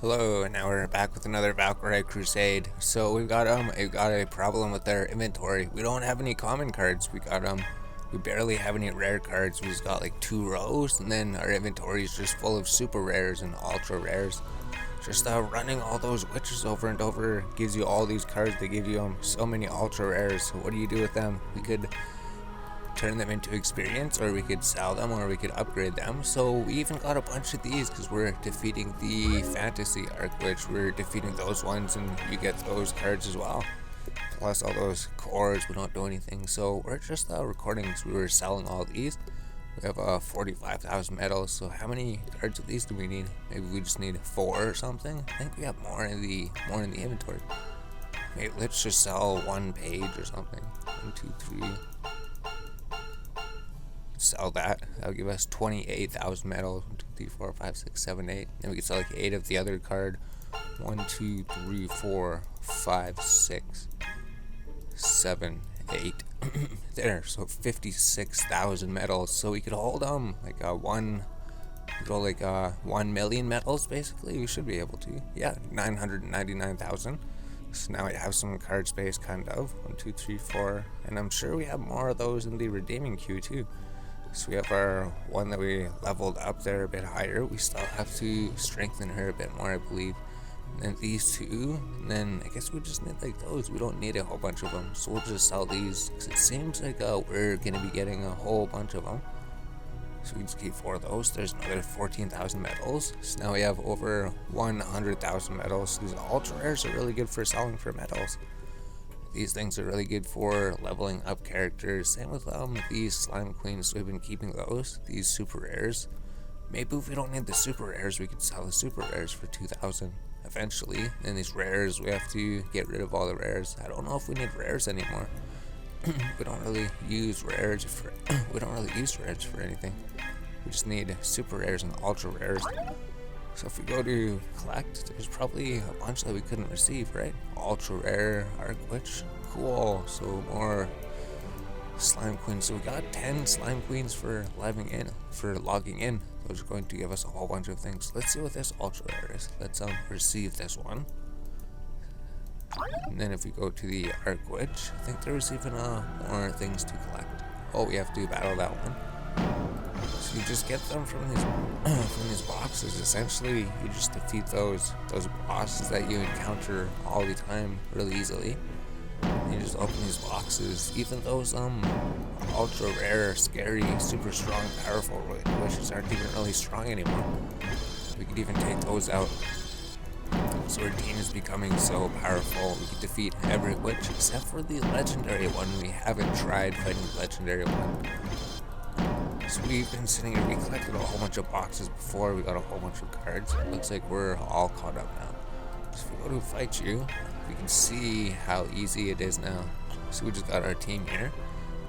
Hello, and now we're back with another Valkyrie Crusade. So we've got a problem with our inventory. We don't have any common cards. We barely have any rare cards. We just got like 2 rows, and then our inventory is just full of super rares and ultra rares. Just running all those witches over and over gives you all these cards. They give you so many ultra rares. So what do you do with them? We could turn them into experience, or we could sell them, or we could upgrade them. So we even got a bunch of these because we're defeating the fantasy arc, which we're defeating those ones, and you get those cards as well. Plus all those cores, we don't do anything. So we're just recording because we were selling all these. We have 45,000 medals. So how many cards of these do we need? Maybe we just need 4 or something. I think we have more in the inventory. Maybe let's just sell 1 page or something. 1, 2, 3. Sell that. That'll give us 28,000 medals. 1, 2, 3, 4, 5, 6, 7, 8. Then we can sell like 8 of the other card. 1, 2, 3, 4, 5, 6, 7, 8. There. So 56,000 medals. So we could hold like 1 million medals basically. We should be able to. Yeah, 999,000. So now we have some card space, kind of. 1, 2, 3, 4, and I'm sure we have more of those in the redeeming queue too. So we have our one that we leveled up there a bit higher. We still have to strengthen her a bit more, I believe. And then these 2, and then I guess we just need like those. We don't need a whole bunch of them, so we'll just sell these because it seems like we're gonna be getting a whole bunch of them. So we just keep 4 of those. There's another 14,000 medals. So now we have over 100,000 medals. These ultra rares are really good for selling for medals. These things are really good for leveling up characters. Same with these slime queens. So we've been keeping those. These super rares. Maybe if we don't need the super rares, we could sell the super rares for 2,000 eventually. And these rares, we have to get rid of all the rares. I don't know if we need rares anymore. We don't really use rares for anything. We just need super rares and ultra rares. So if we go to collect, there's probably a bunch that we couldn't receive, right? Ultra rare arc witch, cool. So more slime queens. So we got 10 slime queens for logging in. Those are going to give us a whole bunch of things. Let's see what this ultra rare is. Let's receive this one. And then if we go to the arc witch, I think there's even more things to collect. Oh, we have to battle that one. So you just get them from these boxes. Essentially, you just defeat those bosses that you encounter all the time really easily. You just open these boxes. Even those ultra rare, scary, super strong, powerful witches aren't even really strong anymore. We could even take those out. So our team is becoming so powerful. We can defeat every witch except for the legendary one. We haven't tried fighting the legendary one. So we've been sitting here, we collected a whole bunch of boxes before, we got a whole bunch of cards. It looks like we're all caught up now. So if we go to fight you, we can see how easy it is now. So we just got our team here.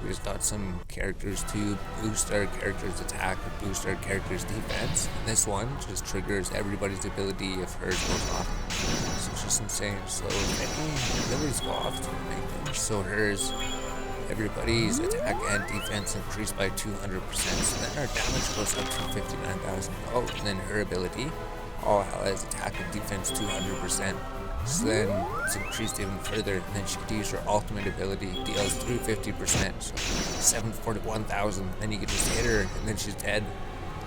We just got some characters to boost our character's attack, boost our character's defense. And this one just triggers everybody's ability if hers goes off. So it's just insane. So if any abilities go off to make things, so hers, everybody's attack and defense increased by 200%. So then our damage goes up to 59,000. Oh, and then her ability, all allies attack and defense 200%. So then it's increased even further. And then she can use her ultimate ability, deals 350%. So 741,000. Then you can just hit her, and then she's dead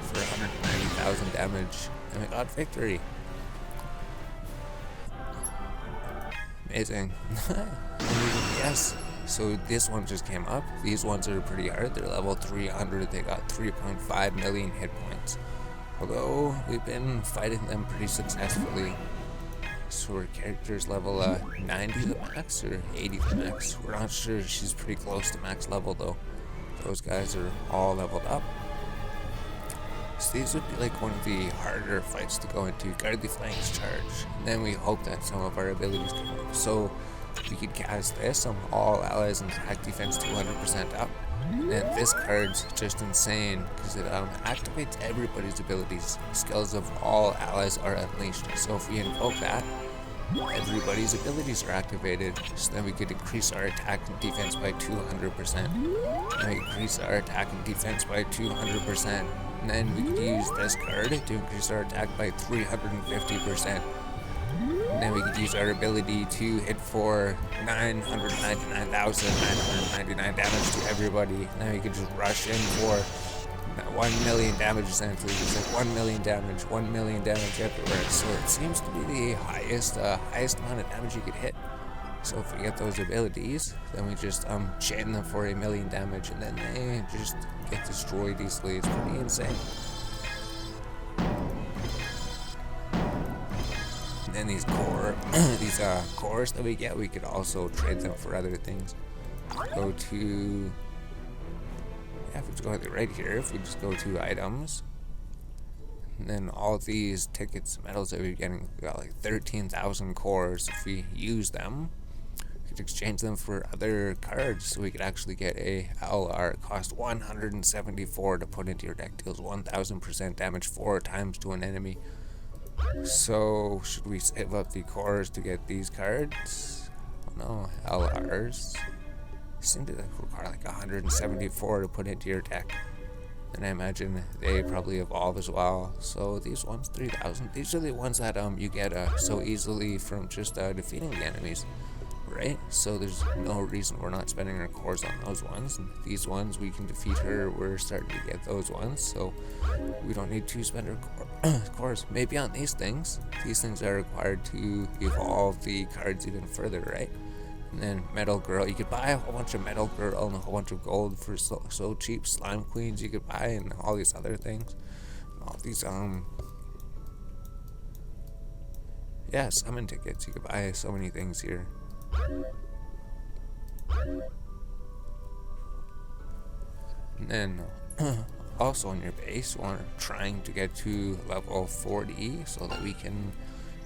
for 190,000 damage. And we got victory. Amazing. Yes. So this one just came up. These ones are pretty hard. They're level 300. They got 3.5 million hit points. Although we've been fighting them pretty successfully. So her character's level 90 the max or 80 the max. We're not sure. She's pretty close to max level though. Those guys are all leveled up. So these would be like one of the harder fights to go into. Guard the flanks charge. And then we hope that some of our abilities come up. So we could cast this, all allies and attack defense 200% up. And this card's just insane because it activates everybody's abilities. Skills of all allies are unleashed. So if we invoke that, everybody's abilities are activated. So then we could increase our attack and defense by 200%. And we increase our attack and defense by 200%. And then we could use this card to increase our attack by 350%. And then we could use our ability to hit for 999,999 damage to everybody. And then we could just rush in for 1 million damage essentially. Just like 1 million damage, 1 million damage everywhere. So it seems to be the highest amount of damage you could hit. So if we get those abilities, then we just chain them for 1 million damage, and then they just get destroyed easily. It's pretty insane. And then these cores that we get, we could also trade them for other things. Go to, if we just go right here, if we just go to items, and then all these tickets, medals that we're getting, we got like 13,000 cores. If we use them, we could exchange them for other cards, so we could actually get a LR. It costs 174 to put into your deck, deals 1000% damage 4 times to an enemy. So should we save up the cores to get these cards? Oh no, LRs seem to require like 174 to put into your deck. And I imagine they probably evolve as well. So these ones, 3,000. These are the ones that you get so easily from just defeating the enemies, right? So there's no reason we're not spending our cores on those ones. And these ones we can defeat her. We're starting to get those ones, so we don't need to spend our cores. Maybe on these things. These things are required to evolve the cards even further, right? And then Metal Girl, you could buy a whole bunch of Metal Girl and a whole bunch of gold for so cheap. Slime Queens you could buy, and all these other things. All these yeah, summon tickets. You could buy so many things here. And then also on your base, we're trying to get to level 40 so that we can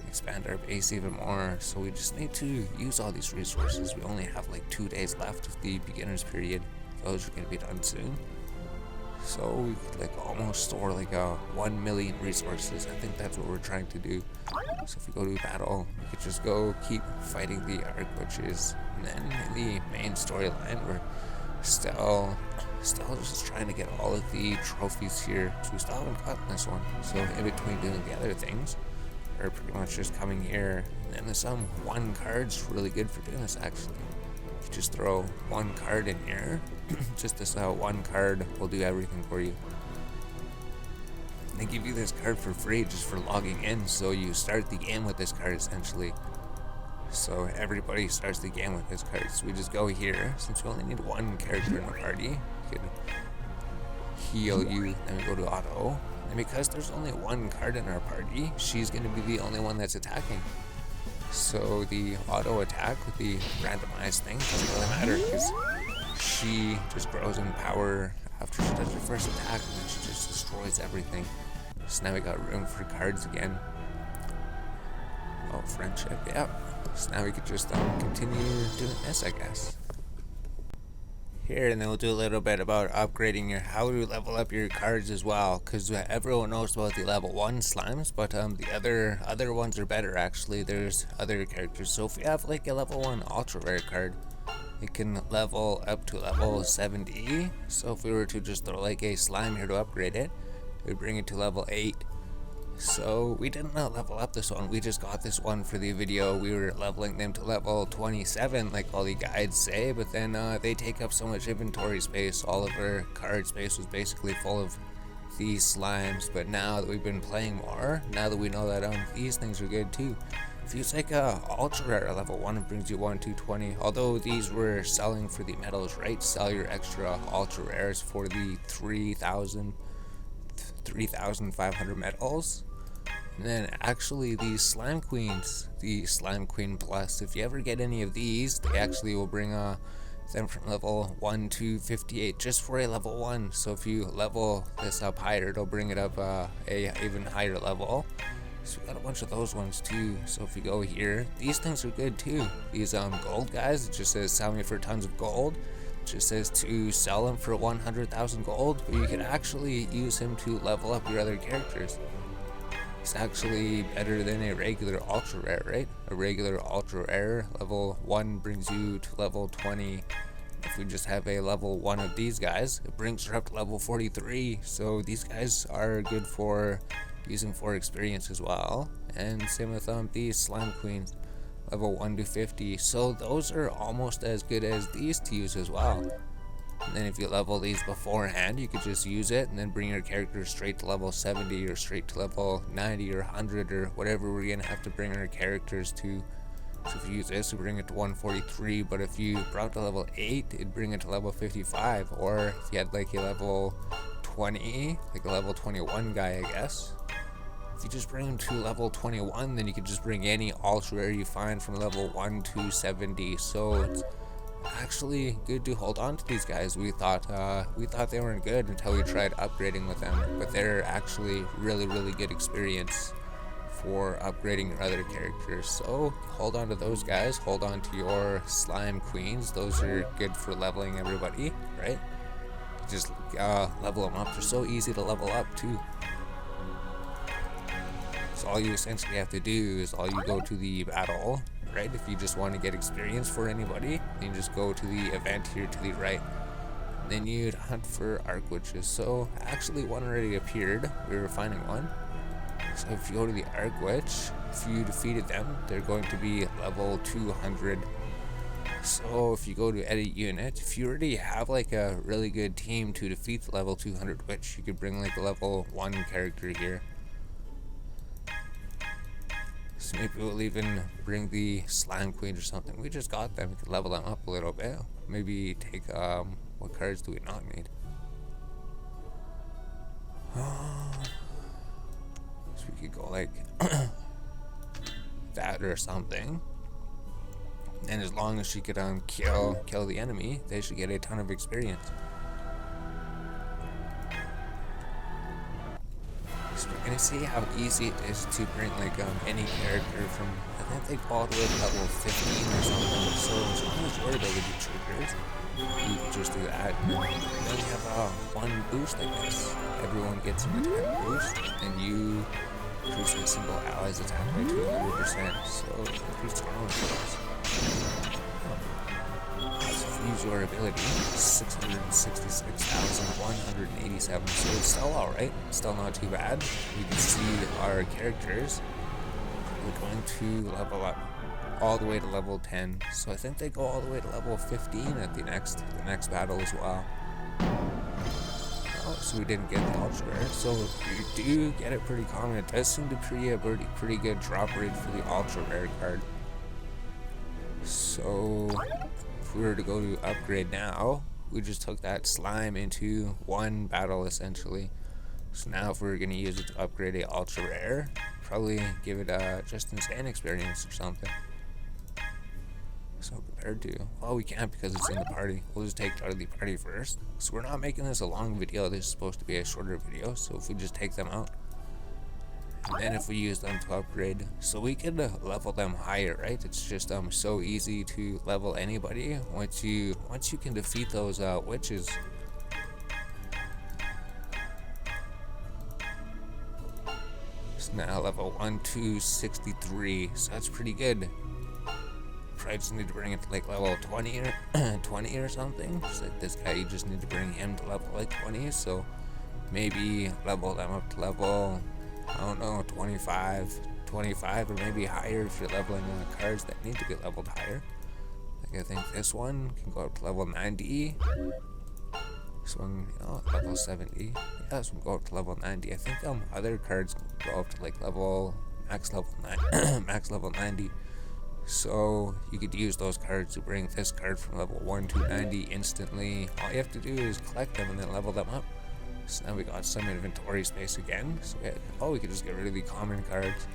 expand our base even more. So we just need to use all these resources. We only have like 2 days left of the beginner's period. Those are going to be done soon. So we could like almost store like 1 million resources. I think that's what we're trying to do. So if we go to battle, we could just go keep fighting the arc witches. And then in the main storyline, we're still just trying to get all of the trophies here. So we still haven't gotten this one. So in between doing the other things, are pretty much just coming here, and then there's one card's really good for doing this actually. You just throw one card in here, just this one card will do everything for you. And they give you this card for free just for logging in, so you start the game with this card essentially. So everybody starts the game with this card. So we just go here, since we only need one character in the party, we can heal you, then we go to auto. And because there's only one card in our party, she's going to be the only one that's attacking. So the auto attack with the randomized thing doesn't really matter, because she just grows in power after she does her first attack, and then she just destroys everything. So now we got room for cards again. Oh, friendship, yeah. So now we could just continue doing this, I guess. Here, and then we'll do a little bit about upgrading your, how to level up your cards as well, because everyone knows about the level 1 slimes, but the other ones are better actually. There's other characters. So if we have like a level 1 ultra rare card, it can level up to level 70. So if we were to just throw like a slime here to upgrade it, it would bring it to level 8. So we didn't level up this one, we just got this one for the video. We were leveling them to level 27 like all the guides say, but then they take up so much inventory space. All of our card space was basically full of these slimes. But now that we've been playing more, now that we know that these things are good too. If you take a ultra rare level 1, it brings you 1 to 20. Although these were selling for the medals, right? Sell your extra ultra rares for the 3,500 medals. And then actually these slime queens, the slime queen plus, if you ever get any of these, they actually will bring them from level 1 to 58 just for a level 1. So if you level this up higher, it'll bring it up a even higher level. So we got a bunch of those ones too. So if you go here, these things are good too. These gold guys, it just says sell me for tons of gold. It just says to sell them for 100,000 gold, but you can actually use him to level up your other characters. It's actually better than a regular ultra rare, right? A regular ultra rare level 1 brings you to level 20, if we just have a level 1 of these guys, it brings her up to level 43. So these guys are good for using for experience as well. And same with these slime queens, level 1 to 50. So those are almost as good as these to use as well. And then if you level these beforehand, you could just use it and then bring your character straight to level 70 or straight to level 90 or 100 or whatever we're gonna have to bring our characters to. So if you use this, you bring it to 143, but if you brought to level 8, it'd bring it to level 55. Or if you had like a level 20, like a level 21 guy, I guess. If you just bring him to level 21, then you could just bring any ultra rare you find from level 1 to 70. So it's actually good to hold on to these guys. We thought they weren't good until we tried upgrading with them, but they're actually really good experience for upgrading your other characters. So hold on to those guys, hold on to your slime queens. Those are good for leveling everybody, right? Just level them up. They're so easy to level up too. So all you essentially have to do is all you go to the battle, right? If you just want to get experience for anybody, then you just go to the event here to the right. Then you'd hunt for arc witches. So actually one already appeared. We were finding one. So if you go to the arc witch, if you defeated them, they're going to be level 200. So if you go to edit unit, if you already have like a really good team to defeat the level 200 witch, you could bring like a level 1 character here. So maybe we'll even bring the slime queen or something. We just got them. We could level them up a little bit. Maybe take what cards do we not need? So we could go like that or something. And as long as she could kill the enemy, they should get a ton of experience. So we're gonna see how easy it is to bring like any character from, I think they go all the way to level 15 or something. So as long as your ability triggers, you can just do that. And then you have one boost, I guess. Everyone gets an attack boost, and you increase a single ally's attack by 200%. So pretty strong for us. So if you use your ability, 666,187. So it's still alright, still not too bad. You can see our characters. We're going to level up all the way to level 10. So I think they go all the way to level 15 at the next battle as well. Oh, so we didn't get the ultra rare. So you do get it pretty common. It does seem to be a pretty good drop rate for the ultra rare card. So if we were to go to upgrade now, we just took that slime into one battle essentially. So now if we were going to use it to upgrade a ultra rare, probably give it a just insane experience or something. So compared to, well, we can't because it's in the party. We'll just take it out of the party first. So we're not making this a long video. This is supposed to be a shorter video. So if we just take them out, and then if we use them to upgrade, so we can level them higher, right? It's just so easy to level anybody once you can defeat those witches. So now level 1 to 63, so that's pretty good. Probably just need to bring it to like level 20 or 20 or something. Just like this guy, you just need to bring him to level like 20. So maybe level them up to level, I don't know, 25 or maybe higher if you're leveling cards that need to be leveled higher. Like I think this one can go up to level 90. This one, level 70. Yeah, this one go up to level 90. I think other cards go up to like max level 90. So you could use those cards to bring this card from level 1 to 90 instantly. All you have to do is collect them and then level them up. So now we got some inventory space again. So we could just get rid of the common cards.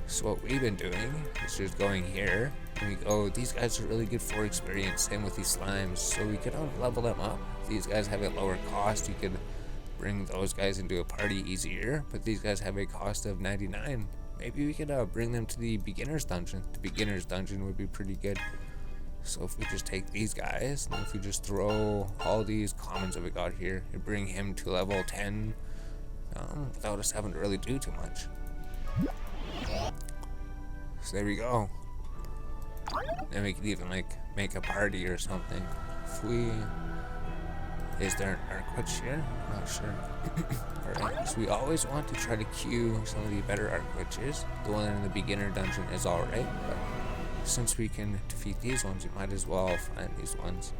So what we've been doing is just going here and we go, these guys are really good for experience, same with these slimes. So we could level them up. These guys have a lower cost. You could bring those guys into a party easier, but these guys have a cost of 99. Maybe we could bring them to the beginner's dungeon. The beginner's dungeon would be pretty good. So if we just take these guys, and if we just throw all these commons that we got here, and bring him to level 10, without us having to really do too much. So there we go. Then we could even like make a party or something. If we... Is there an arc witch here? I'm not sure. Alright, so we always want to try to queue some of the better arc witches. The one in the beginner dungeon is alright, but since we can defeat these ones, we might as well find these ones.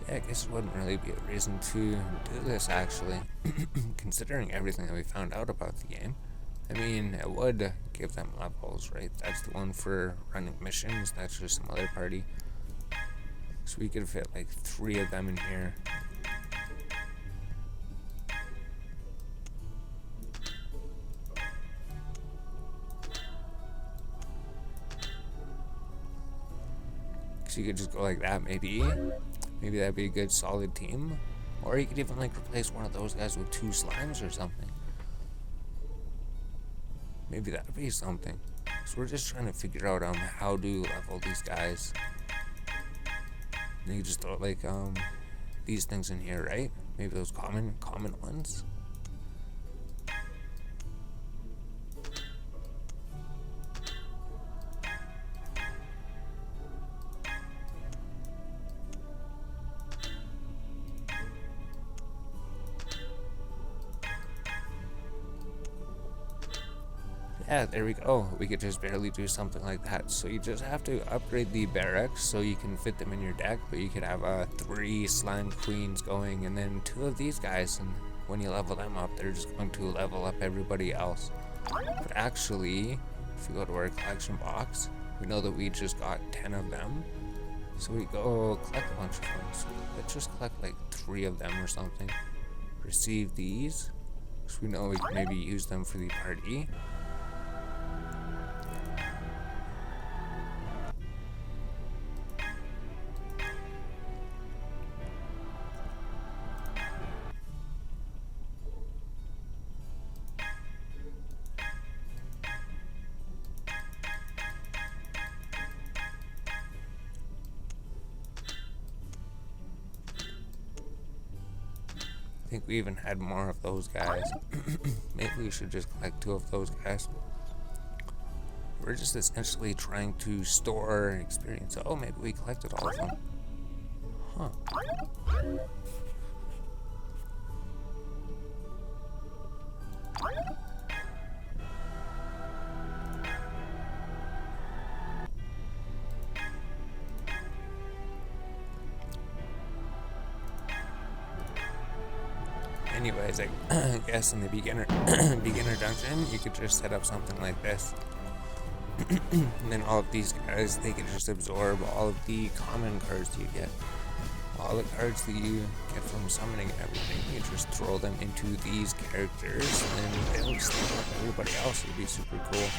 Yeah, I guess it wouldn't really be a reason to do this, actually, considering everything that we found out about the game. I mean, it would give them levels, right? That's the one for running missions, that's just some other party. So we could fit like 3 of them in here. So you could just go like that, maybe. Maybe that'd be a good solid team. Or you could even like replace one of those guys with 2 slimes or something. Maybe that'd be something. So we're just trying to figure out how to level these guys. And you just throw like these things in here, right? Maybe those common ones. Yeah, there we go. We could just barely do something like that. So you just have to upgrade the barracks so you can fit them in your deck, but you could have 3 slime queens going and then 2 of these guys, and when you level them up, they're just going to level up everybody else. But actually, if we go to our collection box, we know that we just got 10 of them. So we go collect a bunch of them. So let's just collect like 3 of them or something. Receive these, so we know we can maybe use them for the party. I think we even had more of those guys. Maybe we should just collect 2 of those guys. We're just essentially trying to store experience. Oh, maybe we collected all of them. Huh. Anyways, I guess in the beginner dungeon, you could just set up something like this. And then all of these guys, they could just absorb all of the common cards you get. All the cards that you get from summoning and everything, you just throw them into these characters, and they'll just level up everybody else. It'd be super cool.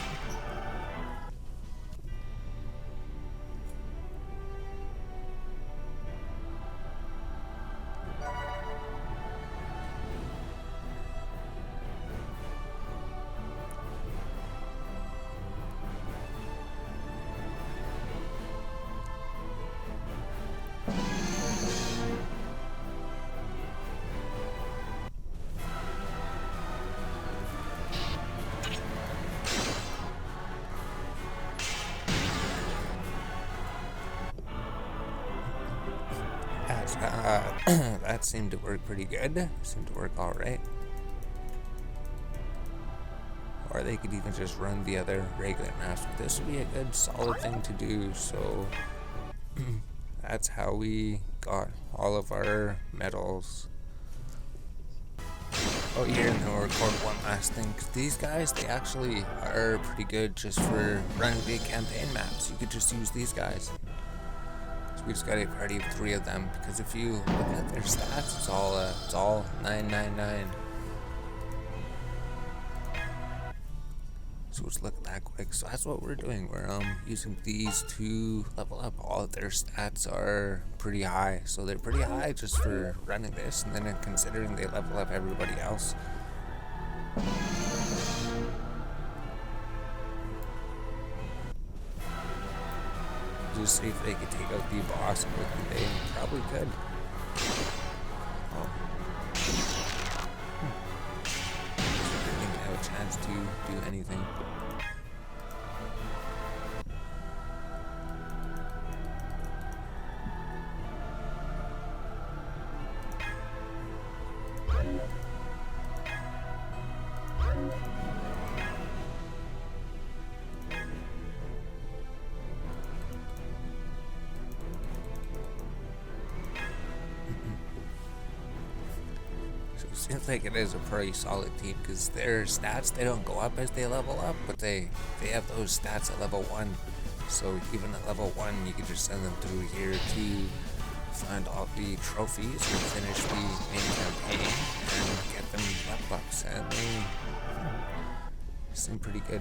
That seemed to work pretty good. Seemed to work alright. Or they could even just run the other regular maps. But this would be a good solid thing to do. So that's how we got all of our medals. Oh yeah, and then we'll record one last thing. 'Cause these guys, they actually are pretty good just for running big campaign maps. You could just use these guys. We just got a party of 3 of them, because if you look at their stats, it's all 999. So let's look at that quick. So that's what we're doing. We're using these to level up. All of their stats are pretty high, so they're pretty high just for running this, and then considering they level up everybody else. Just see if they could take out the boss quickly. They probably could. Oh. Didn't even have a chance to do anything. Seems like it is a pretty solid team because their stats, they don't go up as they level up, but they have those stats at level 1. So even at level 1, you can just send them through here to find all the trophies and finish the main campaign and get them level ups, and they seem pretty good.